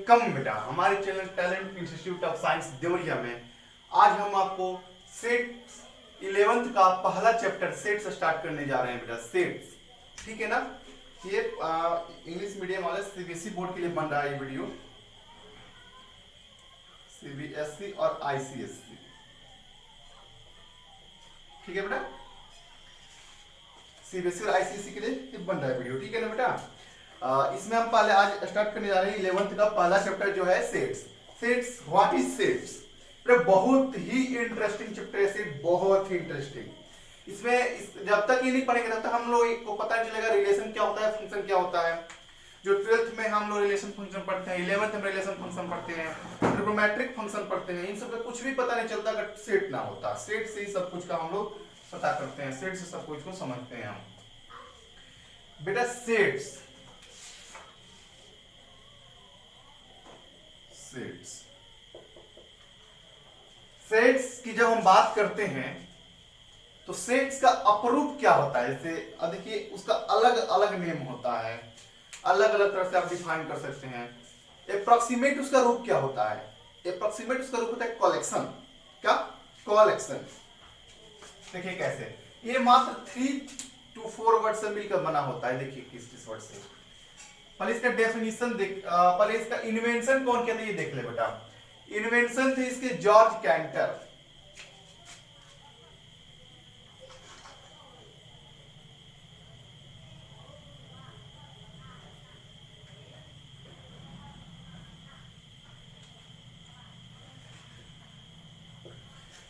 Welcome बेटा हमारे channel talent institute of science Deoria में। आज हम आपको सेट 11th का पहला चैप्टर सेट्स स्टार्ट करने जा रहे हैं बेटा। सेट्स, ठीक है ना। ये इंग्लिश मीडियम वाले सीबीएसई बोर्ड के लिए बन रहा है ये वीडियो, सीबीएसई और आईसीएसई, ठीक है बेटा। सीबीएसई और आईसीएसई के लिए बन रहा है वीडियो, ठीक है ना बेटा। इसमें हम पहले आज स्टार्ट करने जा रहे हैं 11th का पहला चैप्टर जो है sets. Sets, what is sets? बहुत ही इंटरेस्टिंग चैप्टर है सेट, बहुत ही इंटरेस्टिंग। इसमें जब तक ये नहीं पढ़ेंगे तब तक हम लोग को पता नहीं चलेगा रिलेशन क्या होता है, फंक्शन क्या होता है। जो 12th में हम लोग रिलेशन फंक्शन पढ़ते हैं, 11th में रिलेशन फंक्शन पढ़ते हैं, ट्रिग्नोमेट्रिक फंक्शन पढ़ते हैं, इन सब का कुछ भी पता नहीं चलता अगर सेट ना होता। सेट से ही सब कुछ का हम लोग पता करते हैं, सेट से सब कुछ को समझते हैं हम बेटा। सेट्स की जब हम बात करते हैं तो सेट्स का अपरूप क्या होता है, जैसे देखिए उसका अलग अलग नेम होता है, अलग अलग तरह से आप डिफाइन कर सकते हैं। एप्रोक्सीमेट उसका रूप क्या होता है? एप्रोक्सीमेट उसका रूप होता है कलेक्शन। क्या? कलेक्शन। देखिए कैसे, ये मात्र 3 to 4 वर्ड से मिलकर बना होता है। देखिए किस किस वर्ड से। पहले इसका डेफिनेशन पहले इसका इन्वेंशन कौन कहते हैं ये देख ले बेटा। इन्वेंशन थे इसके जॉर्ज कैंटर।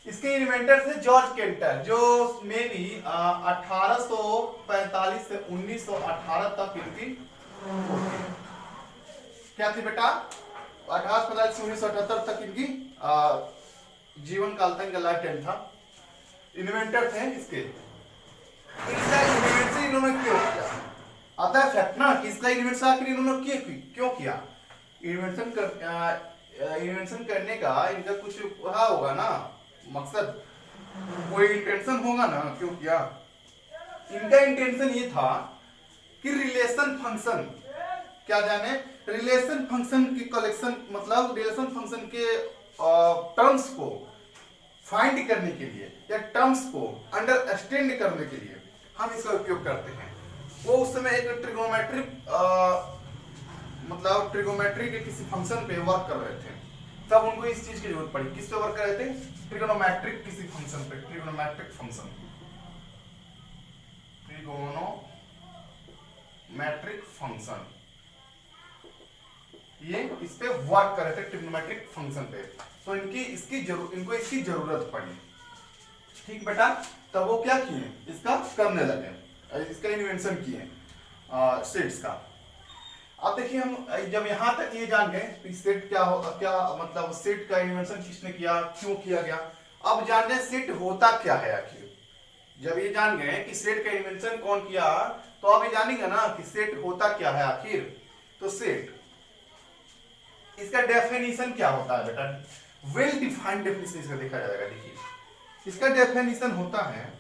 इसके इन्वेंटर थे जॉर्ज कैंटर, जो मे बी 1845 से 1918 तक इनकी क्या थी बेटा? 1845 से 1978 तक इनकी जीवन काल तक लाइफ टाइम था। इन्वेंटर थे इसके। इसका इन्वेंशन इन्होंने क्यों किया? आता है फैक्ट ना कि इसका इन्वेंशन आखिर इन्होंने क्यों किया? इन्वेंशन करने का इनका कुछ होगा ना मकसद, कोई इंटेंशन होगा ना क्यों किया। इनका इंटेंशन ये था कि रिलेशन फंक्शन, क्या जाने, रिलेशन फंक्शन की कलेक्शन, मतलब रिलेशन फंक्शन के टर्म्स को फाइंड करने के लिए या टर्म्स को अंडरस्टैंड करने के लिए हम इसका उपयोग करते हैं। वो उस समय एक ट्रिग्नोमेट्रिक मतलब ट्रिग्नोमेट्री के किसी फंक्शन पे वर्क कर रहे थे, तब उनको इस चीज की जरूरत पड़ी। किस पे वर्क कर रहे थे? ट्रिग्नोमेट्रिक किसी फंक्शन पे, ट्रिग्नोमेट्रिक फंक्शन, ट्रिग्नोमेट्रिक फंक्शन, ये इस पे वर्क कर रहे थे ट्रिग्नोमेट्रिक फंक्शन पे। तो इनको इसकी जरूरत पड़ी, ठीक बेटा। तब वो क्या किए, इसका करने लगे, इसका इन्वेंशन किए सेट्स का। अब देखिए हम जब यहां तक ये जान गए सेट क्या मतलब सेट का इन्वेंशन किसने किया, क्यों किया गया। अब जान गए सेट होता क्या है आखिर। जब ये जान गए कि सेट का इन्वेंशन कौन किया, तो अब ये जानेंगे ना कि सेट होता क्या है आखिर। तो सेट, इसका डेफिनेशन क्या होता है बेटा? वेल डिफाइंड डेफिनेशन इसका देखा जाएगा। देखिए इसका डेफिनेशन होता है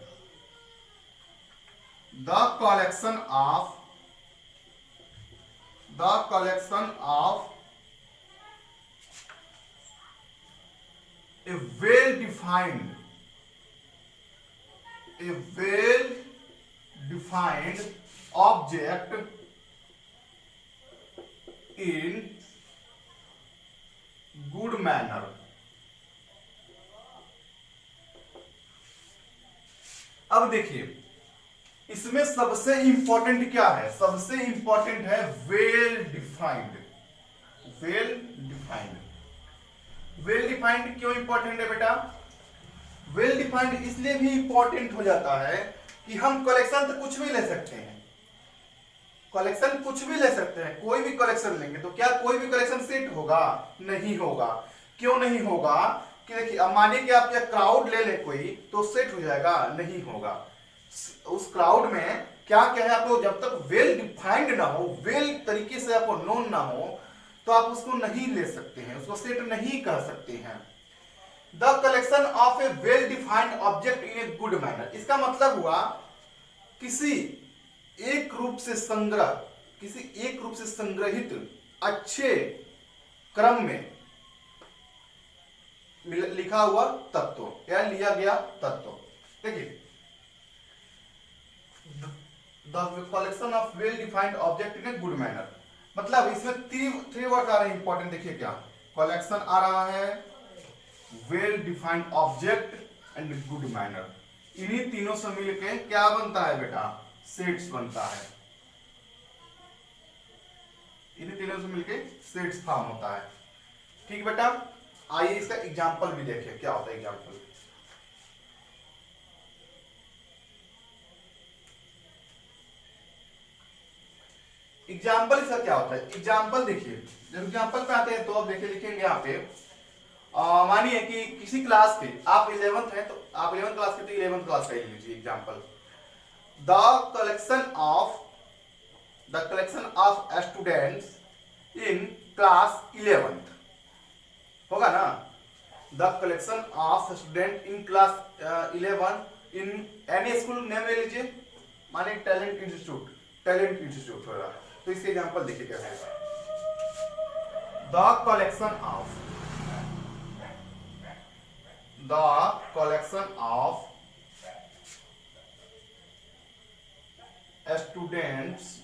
the collection of a well defined object in good manner। अब देखिए इसमें सबसे इंपॉर्टेंट क्या है? सबसे इंपॉर्टेंट है वेल डिफाइंड। वेल डिफाइंड क्यों इंपॉर्टेंट है बेटा? वेल डिफाइंड इसलिए भी इंपॉर्टेंट हो जाता है कि हम कलेक्शन तो कुछ भी ले सकते हैं, कलेक्शन कुछ भी ले सकते हैं, कोई भी कलेक्शन लेंगे तो क्या कोई भी कलेक्शन सेट होगा? नहीं होगा। क्यों नहीं होगा? कि देखिए अब मानिए कि आप यह क्राउड ले लें कोई, तो सेट हो जाएगा? नहीं होगा। उस क्राउड में क्या क्या है आपको जब तक वेल डिफाइंड ना हो, वेल तरीके से आपको नोन ना हो, तो आप उसको नहीं ले सकते हैं, उसको सेट नहीं कर सकते हैं। The collection of A well defined object in a good manner, इसका मतलब हुआ किसी एक रूप से संग्रहित अच्छे क्रम में लिखा हुआ तत्व या लिया गया तत्व। देखिए, the collection of well defined object in a good manner, मतलब इसमें थ्री वर्ड आ रहे हैं इंपॉर्टेंट। देखिए क्या कलेक्शन आ रहा है, well defined object and good manner, इन्हीं तीनों से मिलके क्या बनता है बेटा, सेट्स बनता है। इन्हीं तीनों से मिलके सेट्स फॉर्म होता है। ठीक बेटा, आइए इसका एग्जांपल भी देखिए क्या होता है एग्जांपल। एग्जाम्पल इसका क्या होता है, एग्जाम्पल देखिए, जब एग्जाम्पल पे आते हैं तो आप देखिए लिखेंगे यहाँ पे, मानिए कि किसी क्लास के आप 11th है तो आप 11th क्लास के तो 11th क्लास का ही लीजिए example. The collection of students in class 11th होगा ना, the collection of student in class 11 in any school name ले लीजिए, मानिए टैलेंट इंस्टीट्यूट होगा। तो इसके एग्जांपल देखिए कैसे है। The collection of students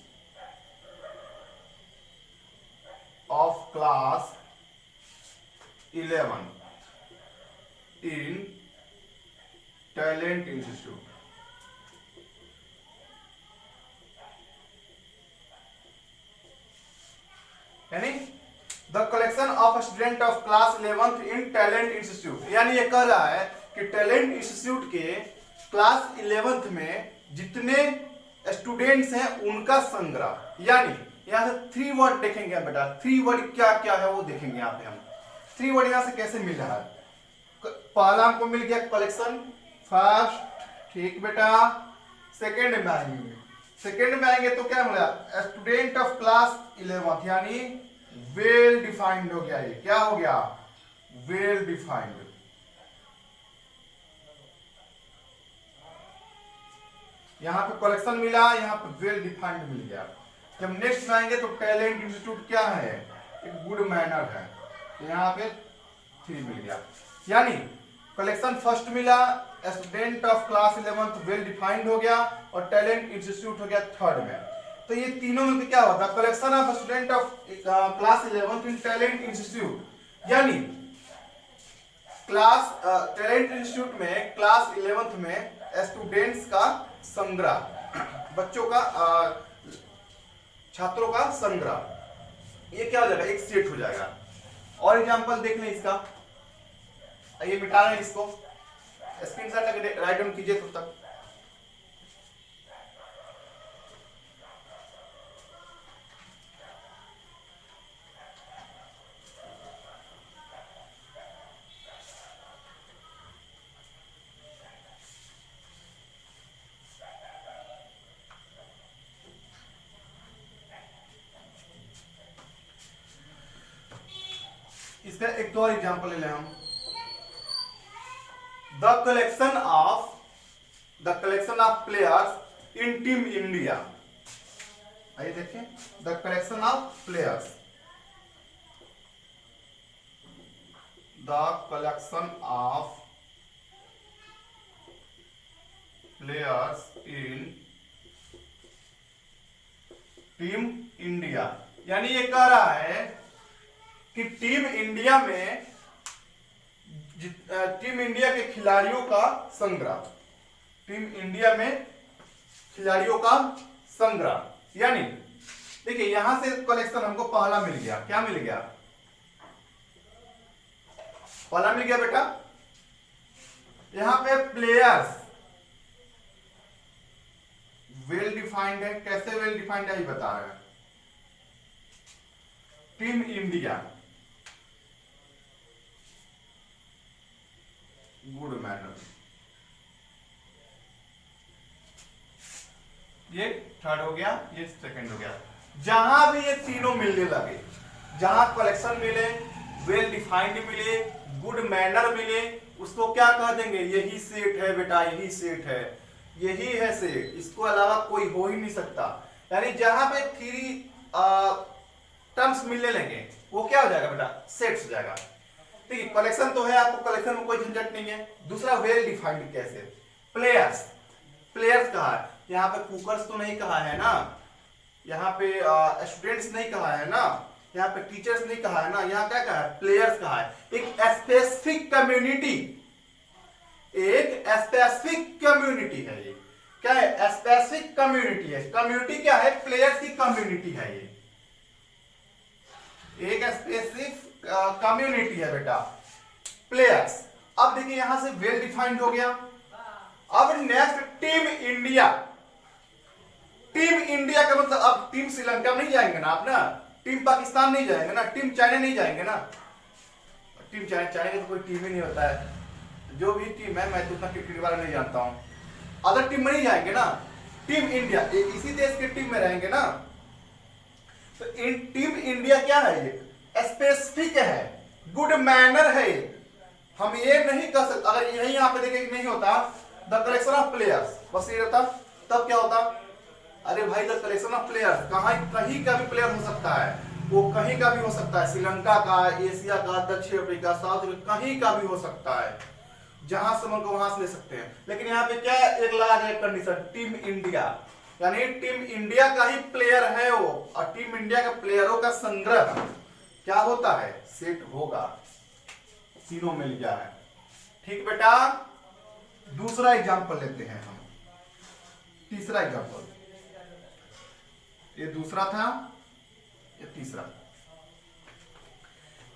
of class 11 in talent institute, यानी the collection of student of class 11th in talent institute, यानी ये कह रहा है कि टैलेंट इंस्टीट्यूट के क्लास 11th में जितने स्टूडेंट्स हैं उनका संग्रह। यानी यहां से थ्री वर्ड देखेंगे बेटा, थ्री वर्ड क्या क्या है वो देखेंगे यहाँ पे हम। थ्री वर्ड यहां से कैसे मिल रहा है, पहला हमको मिल गया कलेक्शन फर्स्ट, ठीक बेटा। सेकंड में आएंगे तो क्या मिला, स्टूडेंट ऑफ क्लास 11th, यानी वेल डिफाइंड हो गया, ये क्या हो गया, वेल डिफाइंड। यहां पे कलेक्शन मिला, यहां पे वेल डिफाइंड मिल गया। जब नेक्स्ट में आएंगे तो टैलेंट इंस्टीट्यूट क्या है, एक गुड मैनर है, तो यहां पे 3 मिल गया। यानी कलेक्शन फर्स्ट मिला, student of class 11th well defined हो गया, और टैलेंट इंस्टीट्यूट हो गया थर्ड में। तो ये तीनों में क्या होता है, collection of student of class 11th in talent institute, यानी टैलेंट इंस्टीट्यूट में क्लास 11th में स्टूडेंट्स का संग्रह, बच्चों का छात्रों का संग्रह, ये क्या हो जाएगा, एक सेट हो जाएगा। और एग्जांपल देख लें इसका, ये मिटा रहे हैं इसको, स्क्रीनशॉट लेकर राइट डाउन कीजिए तब तक। इसका एक और एग्जांपल ले लें हम, the collection of players in team India. आइए देखिए, the collection of players, the collection of players in team India, यानी ये कह रहा है कि टीम इंडिया के खिलाड़ियों का संग्रह, टीम इंडिया में खिलाड़ियों का संग्रह। यानी देखिए यहां से कलेक्शन हमको पहला मिल गया, क्या मिल गया, पहला मिल गया बेटा। यहां पे प्लेयर्स वेल डिफाइंड है, कैसे वेल डिफाइंड है ये बता रहे हैं। टीम इंडिया, गुड मैनर, ये थर्ड हो गया, ये सेकंड हो गया। जहां भी ये तीनों मिलने लगे, जहां कलेक्शन मिले, वेल डिफाइंड मिले, गुड मैनर मिले, उसको क्या कह देंगे, यही सेट है बेटा, यही सेट है, यही है सेट, इसको अलावा कोई हो ही नहीं सकता। यानी जहां पे थ्री टर्म्स मिलने लगे, वो क्या हो जाएगा बेटा, सेट्स हो जाएगा। ठीक है, कलेक्शन तो है, आपको कलेक्शन में कोई झंझट नहीं है। दूसरा वेल डिफाइंड कैसे, प्लेयर्स, प्लेयर्स कहा है, यहाँ पे कुकर्स तो नहीं कहा है ना, यहाँ पे स्टूडेंट्स नहीं कहा है ना, यहाँ पे टीचर्स नहीं कहा है ना, यहाँ क्या कहा है, प्लेयर्स कहा है। एक स्पेसिफिक कम्युनिटी, एक स्पेसिफिक कम्युनिटी है ये, क्या है, स्पेसिफिक कम्युनिटी है। कम्युनिटी क्या है, प्लेयर्स की कम्युनिटी है ये, एक स्पेसिफिक कम्युनिटी है बेटा, प्लेयर्स। अब देखिए यहां से वेल डिफाइंड हो गया। अब next team India, team India का मतलब अब टीम श्रीलंका नहीं जाएंगे ना आप ना, टीम पाकिस्तान नहीं जाएंगे ना, टीम चाइना नहीं जाएंगे ना, टीम चाइना, चाइना का तो कोई टीम ही नहीं होता है, जो भी टीम है मैं तो उतना क्रिकेट वाला नहीं जानता हूं, अदर टीम में नहीं जाएंगे ना, टीम इंडिया इसी देश के टीम में रहेंगे ना। तो टीम इंडिया क्या है, ये स्पेसिफिक है, गुड मैनर है। हम ये नहीं कर सकते, अगर यही यहाँ पे देखें नहीं होता द कलेक्शन ऑफ प्लेयर्स, बस ये रहता, तब क्या होता, अरे भाई द कलेक्शन ऑफ प्लेयर्स, कहाँ कहीं का भी प्लेयर हो सकता है, वो कहीं का भी हो सकता है, श्रीलंका का, एशिया का, दक्षिण अफ्रीका, साउथ अफ्रीका, कहीं का भी हो सकता है, जहां से मन को वहां से ले सकते हैं। लेकिन यहाँ पे क्या एक लगा है कंडीशन, टीम इंडिया, यानी टीम इंडिया का ही प्लेयर है वो, और टीम इंडिया के प्लेयरों का संग्रह क्या होता है, सेट होगा। तीनों मिल गया है। ठीक बेटा, दूसरा एग्जांपल लेते हैं हम, तीसरा एग्जांपल, ये दूसरा था, ये तीसरा,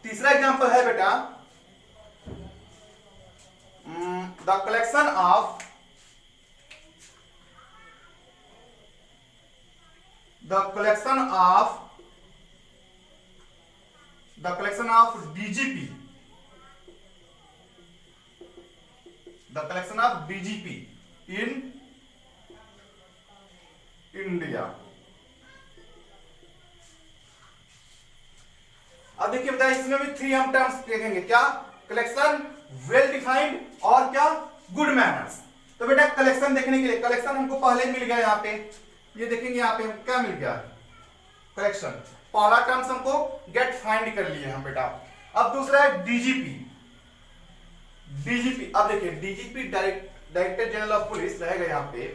तीसरा एग्जांपल है बेटा the collection of DGP, the collection of DGP in India. अब देखिए बेटा, इसमें भी थ्री हम टर्म्स देखेंगे, क्या, कलेक्शन, वेल डिफाइंड और क्या, गुड मैनर्स। तो बेटा कलेक्शन देखने के लिए, कलेक्शन हमको पहले मिल गया, यहाँ पे ये देखेंगे, यहाँ पे क्या मिल गया, कलेक्शन, पहला टर्म्स हमको गेट फाइंड कर लिए हम बेटा। अब दूसरा है डीजीपी, डीजीपी, अब देखिए DGP director general of police रहेगा यहाँ पे,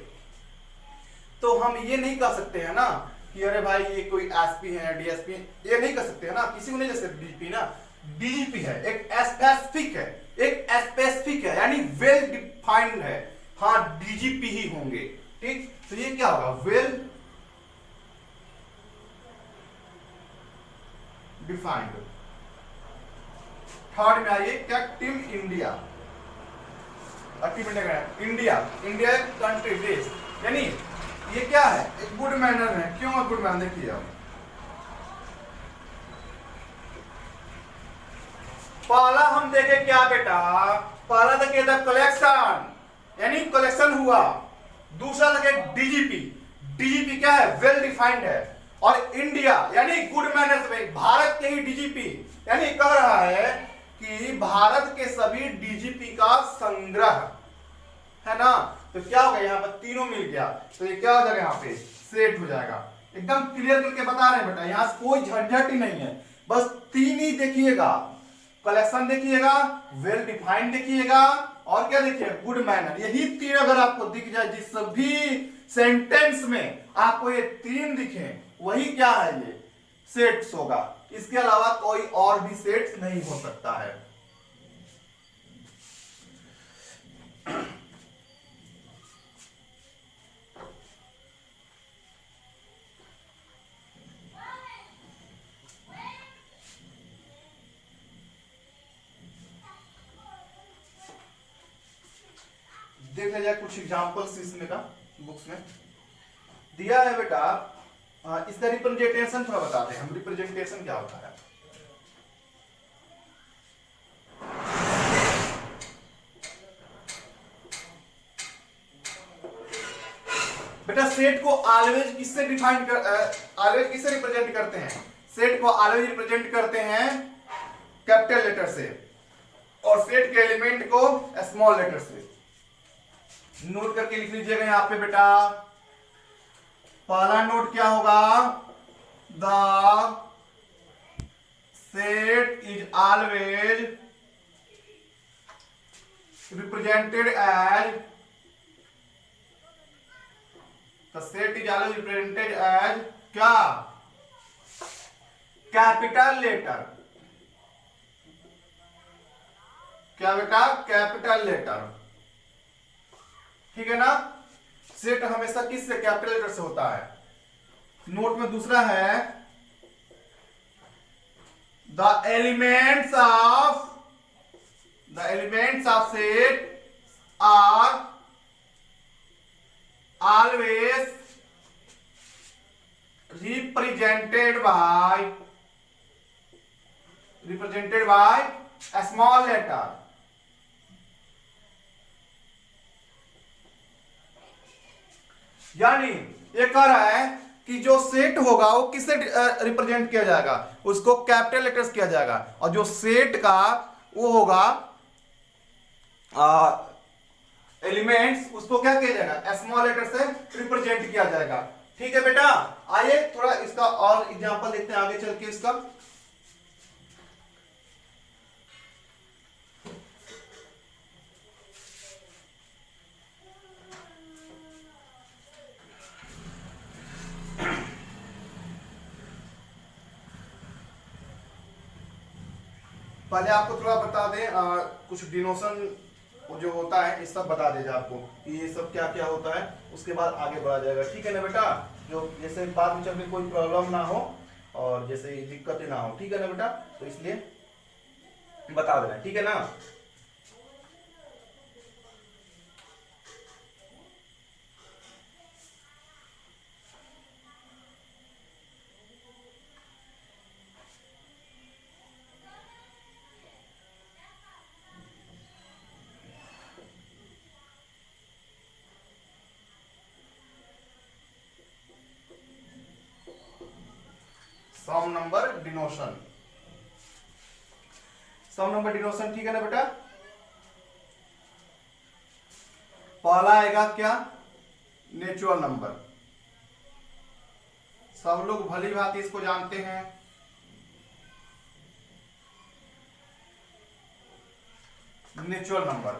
तो हम ये नहीं कर सकते हैं ना कि अरे भाई ये कोई एसपी है, डीएसपी, ये नहीं कर सकते हैं ना, किसी को नहीं जैसे डीजीपी ना, डीजीपी है, एक स्पेसिफिक है, एक स्पेसिफिक है, यानी वेल डिफाइंड है, हाँ डीजीपी ही होंगे। ठीक, तो ये क्या होगा, वेल डिफाइंड। थर्ड में आइए क्या, team India, team India, India, India country, देश, यानी ये क्या है, एक गुड मैनर है। क्यों गुड मैनर, देखिए आप, पहला हम देखे क्या बेटा, पहला देखे था कलेक्शन, यानी कलेक्शन हुआ। दूसरा देखे डीजीपी, डीजीपी क्या है, वेल डिफाइंड है। और इंडिया यानी गुड मैनर्स में, भारत के ही डीजीपी, यानी कह रहा है कि भारत के सभी डीजीपी का संग्रह है ना। तो क्या होगा, यहाँ पर तीनों मिल गया, तो ये क्या हो जाएगा, यहाँ पे सेट हो जाएगा। एकदम क्लियर करके बता रहे हैं बेटा, यहाँ कोई झंझट ही नहीं है, बस तीन ही देखिएगा, कलेक्शन देखिएगा, वेल डिफाइंड देखिएगा, और क्या देखिए, गुड मैनर। यही तीन अगर आपको दिख जाए, जिस भी सेंटेंस में आपको ये तीन दिखे, वही क्या है, ये सेट्स होगा। इसके अलावा कोई और भी सेट्स नहीं हो सकता है। देख लिया जाए कुछ एग्जांपल्स इसमें का, बुक्स में दिया है बेटा। इसका रिप्रेजेंटेशन थोड़ा बताते हैं हम, रिप्रेजेंटेशन क्या होता है। बेटा सेट को ऑलवेज किससे डिफाइन कर, ऑलवेज किससे रिप्रेजेंट करते हैं, सेट को ऑलवेज रिप्रेजेंट करते हैं कैपिटल लेटर से, और सेट के एलिमेंट को स्मॉल लेटर से। नोट करके लिख लीजिएगा यहां पे बेटा, पहला नोट क्या होगा, the set is always represented as, the set is always represented as क्या, कैपिटल लेटर, क्या बेटा, कैपिटल लेटर, ठीक है ना। सेट हमेशा किससे, कैपिटल लेटर से होता है। नोट में दूसरा है, the elements of set are always represented by a small letter, यानी ये कह रहा है कि जो सेट होगा वो किससे रिप्रेजेंट किया जाएगा, उसको कैपिटल लेटर्स किया जाएगा, और जो सेट का वो होगा एलिमेंट्स, उसको क्या किया जाएगा, स्मॉल लेटर से रिप्रेजेंट किया जाएगा। ठीक है बेटा, आइए थोड़ा इसका और एग्जांपल देखते हैं आगे चल के इसका। पहले आपको थोड़ा बता दें, कुछ डिनोशन जो होता है ये सब बता देगा आपको कि ये सब क्या क्या होता है, उसके बाद आगे बढ़ा जाएगा। ठीक है ना बेटा, जो जैसे बाद में चल के कोई प्रॉब्लम ना हो और जैसे दिक्कतें ना हो, ठीक है ना बेटा, तो इसलिए बता देना, ठीक है ना। सम नंबर डिनोशन, सम नंबर डिनोशन, ठीक है ना बेटा। पहला आएगा क्या, नेचुरल नंबर, सब लोग भली भांति इसको जानते हैं। Natural number.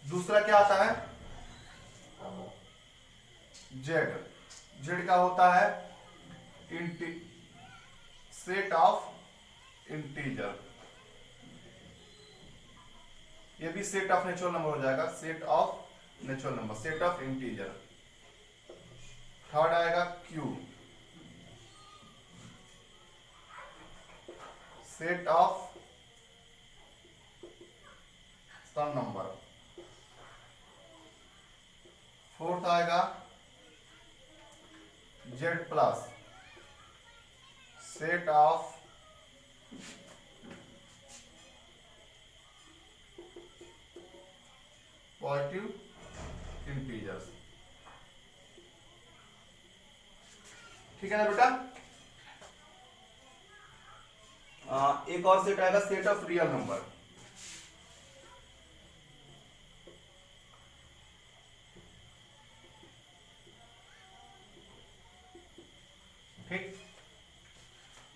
दूसरा क्या आता है, जेड, जेड का होता है सेट ऑफ इंटीजर, ये भी सेट ऑफ नेचुरल नंबर हो जाएगा, set of natural number, set of integer. Third आएगा Q, set of some number. Fourth आएगा Z plus, set of positive integers, ठीक है ना बेटा। एक और सेट आएगा, सेट ऑफ रियल नंबर। ठीक,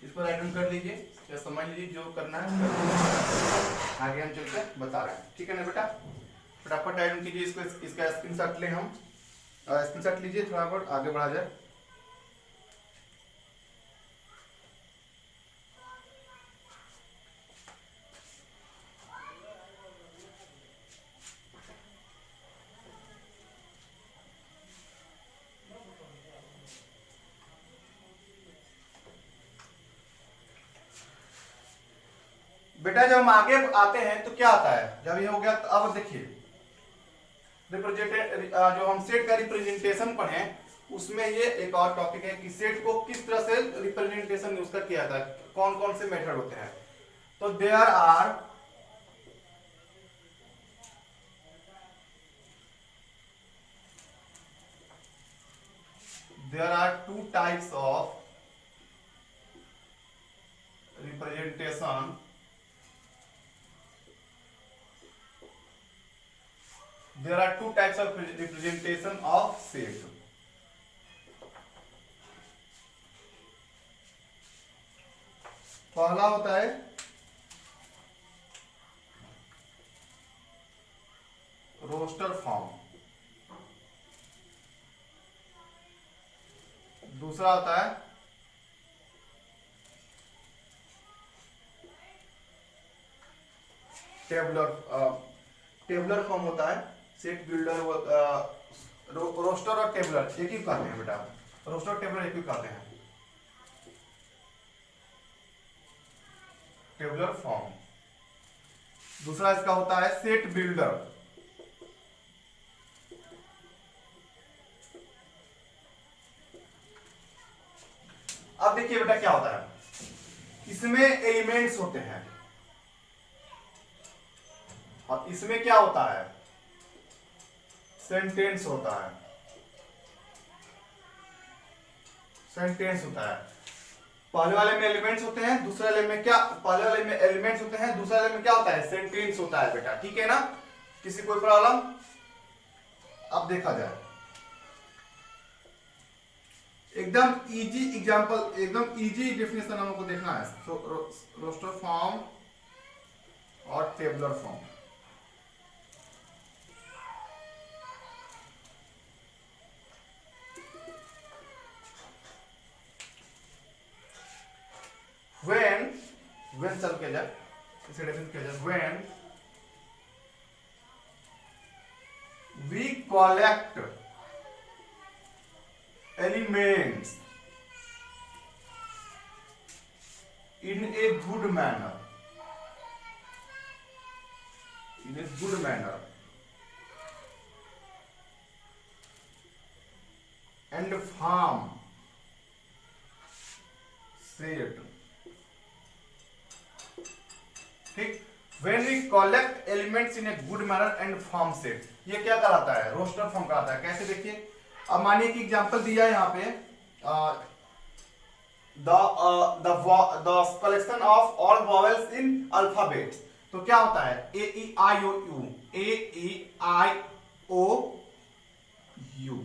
इसको राइट डाउन कर लीजिए या समझ लीजिए, जो करना है आगे हम चलकर बता रहे हैं, ठीक है ना बेटा। फटाफट राइट डाउन कीजिए इसको, इसका स्क्रीनशॉट ले हम, स्क्रीनशॉट लीजिए, थोड़ा बहुत आगे बढ़ा जाए। बेटा जब हम आगे आते हैं तो क्या आता है, जब ये हो गया तो अब देखिए जो हम सेट का रिप्रेजेंटेशन पढ़े उसमें ये एक और टॉपिक है कि सेट को किस तरह से रिप्रेजेंटेशन उसका किया जाता है, कौन कौन से मेथड होते हैं। तो there are two types of representation. There are two types of representation of set. पहला होता है रोस्टर फॉर्म। दूसरा होता है टेबलर फॉर्म होता है। सेट बिल्डर रोस्टर और टेबलर एक ही कहते हैं बेटा, रोस्टर और टेबलर एक ही कहते हैं। Tabular form. दूसरा इसका होता है सेट बिल्डर। अब देखिए बेटा क्या होता है, इसमें एलिमेंट्स होते हैं और इसमें क्या होता है, सेंटेंस होता है। सेंटेंस होता है। पहले वाले में एलिमेंट्स होते हैं, दूसरे वाले में क्या, पहले वाले में एलिमेंट्स होते हैं, दूसरे वाले में क्या होता है, सेंटेंस होता है बेटा। ठीक है ना, किसी कोई प्रॉब्लम? अब देखा जाए एकदम इजी एग्जांपल, एकदम इजी डेफिनेशन हमको देखना है। रोस्टर फॉर्म और टेबलर फॉर्म। when चल के जाए, इसे डेफिनेशन किया जाए, when we collect elements in a good manner, in a good manner and form set, ठीक। When we collect elements in a good manner and form set, ये क्या कहलाता है, रोस्टर फॉर्म कहलाता है। कैसे देखिए, अब मानिए कि एग्जांपल दिया है यहाँ पे, the collection of all vowels in alphabets, तो क्या होता है, a e i o u, a e i o u,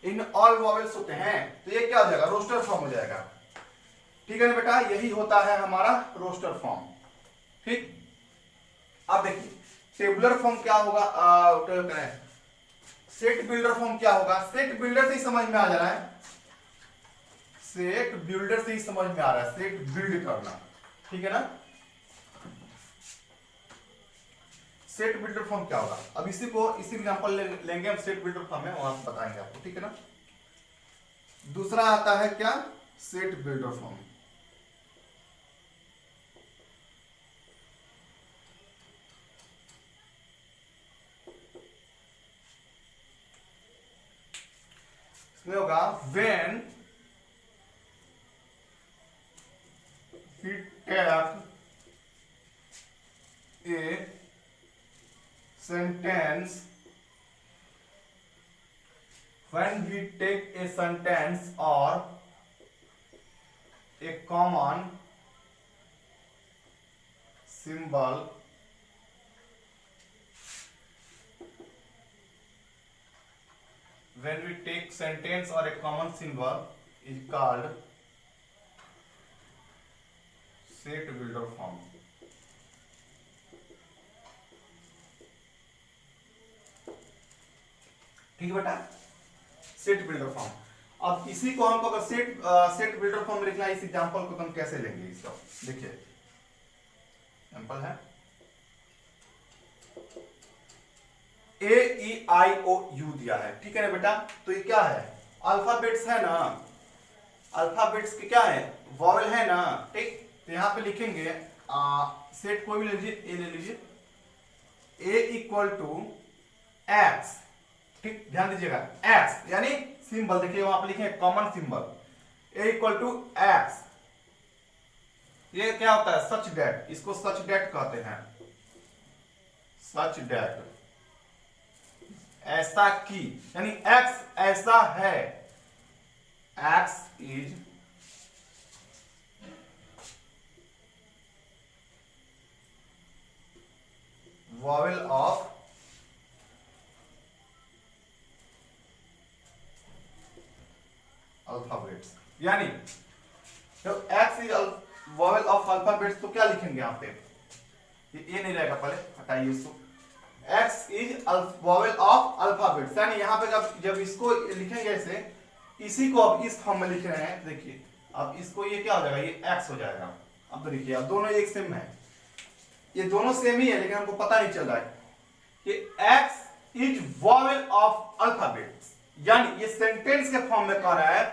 in all vowels होते हैं, तो ये क्या हो जाएगा, रोस्टर फॉर्म हो जाएगा। ठीक है ना बेटा, यही होता है हमारा रोस्टर फॉर्म। ठीक। अब देखिए टेबुलर फॉर्म क्या होगा, सेट बिल्डर फॉर्म क्या होगा। सेट बिल्डर से ही समझ में आ जा रहा है, सेट बिल्डर से ही समझ में आ रहा है, सेट बिल्ड करना। ठीक है ना, सेट बिल्डर फॉर्म क्या होगा। अब इसी को, इसी एग्जांपल लेंगे हम, सेट बिल्डर फॉर्म है, वहां से बताएंगे आपको। ठीक है ना, दूसरा आता है क्या, सेट बिल्डर फॉर्म। इसमें होगा when we take a sentence, when we take a sentence or a common symbol when we take sentence or a common symbol is called set builder form। ठीक है बेटा, सेट बिल्डर फॉर्म। अब इसी को हमको अगर सेट बिल्डर फॉर्म लिखना है, इस एग्जांपल को हम कैसे लेंगे, इसका देखिए एग्जांपल है ए ई आई ओ यू दिया है। ठीक है ना बेटा, तो ये क्या है, अल्फाबेट्स है ना, अल्फाबेट्स के क्या है, वॉवेल है ना। ठीक, तो यहां पे लिखेंगे सेट कोई भी ले लीजिए, ए ले लीजिए, ए इक्वल टू एक्स। ठीक, ध्यान दीजिएगा, एक्स यानी सिंबल, देखिए वहां पे लिखे common symbol, a equal to x. ये क्या होता है, सच डेट, इसको सच डेट कहते हैं, सच डेट, ऐसा की, यानी एक्स ऐसा है, x is vowel of alphabets, यानी तो x is vowel of alphabets, तो क्या लिखेंगे यहाँ पे, ये नहीं रहेगा, पहले हटाइए इसको, x is vowel of alphabet, यानी यहाँ पे जब इसको लिखेंगे ऐसे, इसी को अब इस फॉर्म में लिख रहे हैं, देखिए अब इसको ये क्या हो जाएगा, ये x हो जाएगा। अब तो देखिए अब दोनों एक सेम है, ये दोनों सेम ही है, लेकिन हमको पता नहीं चल रहा है कि x is vowel of alphabets, यानी ये सेंटेंस के फॉर्म में कह रहा है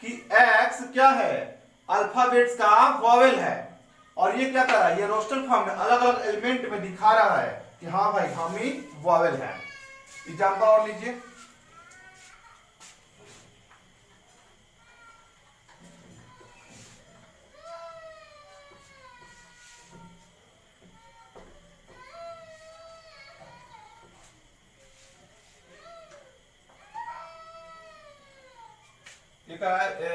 कि x क्या है, अल्फाबेट्स का वॉवेल है, और ये क्या कर रहा है, ये रोस्टर फॉर्म में अलग अलग एलिमेंट में दिखा रहा है कि हाँ भाई हम ही वॉवेल है। एग्जांपल और लीजिए,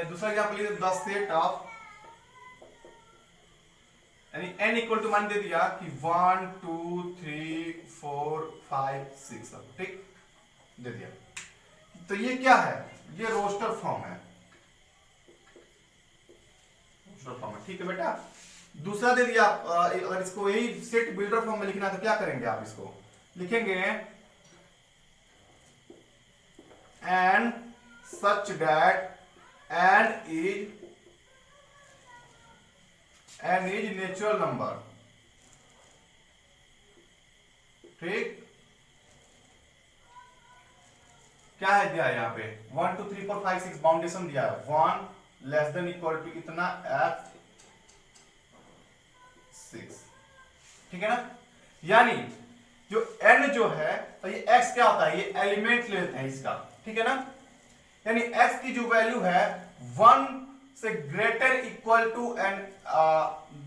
दूसरा एग्जांपल लीजिए, द सेट ऑफ, यानी n इक्वल टू मान दे दिया कि 1 2 3 4 5 6, ठीक दे दिया। तो ये क्या है, ये रोस्टर फॉर्म है, रोस्टर फॉर्म है, ठीक है बेटा। दूसरा दे दिया, अगर इसको यही सेट बिल्डर फॉर्म में लिखना है तो क्या करेंगे, आप इसको लिखेंगे and such that and is natural number, ठीक। क्या है दिया यहाँ पे 1 2 3 4 5 6 बाउंडेशन दिया है, 1 लेस देन इक्वल टू कितना f 6, ठीक है ना। यानी जो n जो है, तो ये x क्या होता है, ये एलिमेंट लेते हैं इसका, ठीक है ना। यानी x की जो वैल्यू है 1 से greater equal to and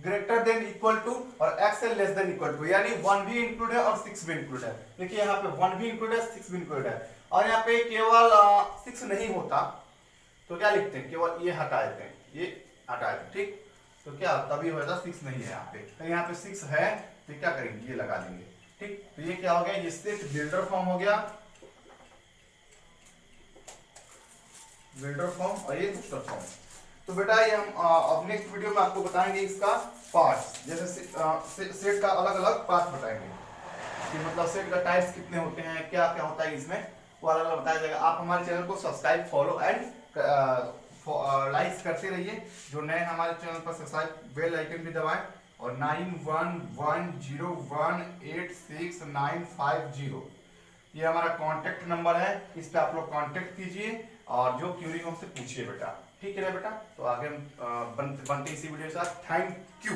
greater than equal to और x से लेस देन इक्वल टू, यानी 1 भी इंक्लूड है और 6 भी इंक्लूड है। देखिए यहाँ पे 1 भी इंक्लूड है, 6 भी इंक्लूड है, और यहाँ पे केवल 6 नहीं होता तो क्या लिखते हैं, केवल ये हटा देते हैं, ये हटा देते हैं, ठीक। तो क्या तभी होता 6 नहीं है यहाँ पे, तो यहाँ पे 6 है तो क्या करेंगे, ये लगा देंगे, ठीक। तो ये क्या हो गया, ये सेट बिल्डर फॉर्म हो गया, बिल्डर फॉर्म, और ये रोस्टर फॉर्म। तो बेटा ये हम अब नेक्स्ट वीडियो में आपको बताएंगे इसका पार्ट्स, जैसे सेट का अलग अलग पार्ट बताएंगे कि मतलब सेट का टाइप्स कितने होते हैं, क्या क्या होता है इसमें, वो अलग अलग बताया जाएगा। आप हमारे चैनल को सब्सक्राइब, फॉलो एंड लाइक करते रहिए। जो नए हमारे चैनल पर सब्सक्राइब, बेल आइकन भी दबाएं, और 9110186950 ये हमारा कांटेक्ट नंबर है, इस पे आप लोग कांटेक्ट कीजिए और जो क्यूरी हमसे पूछिए बेटा, ठीक है ना बेटा। तो आगे हम बनते इसी वीडियो के साथ, थैंक यू।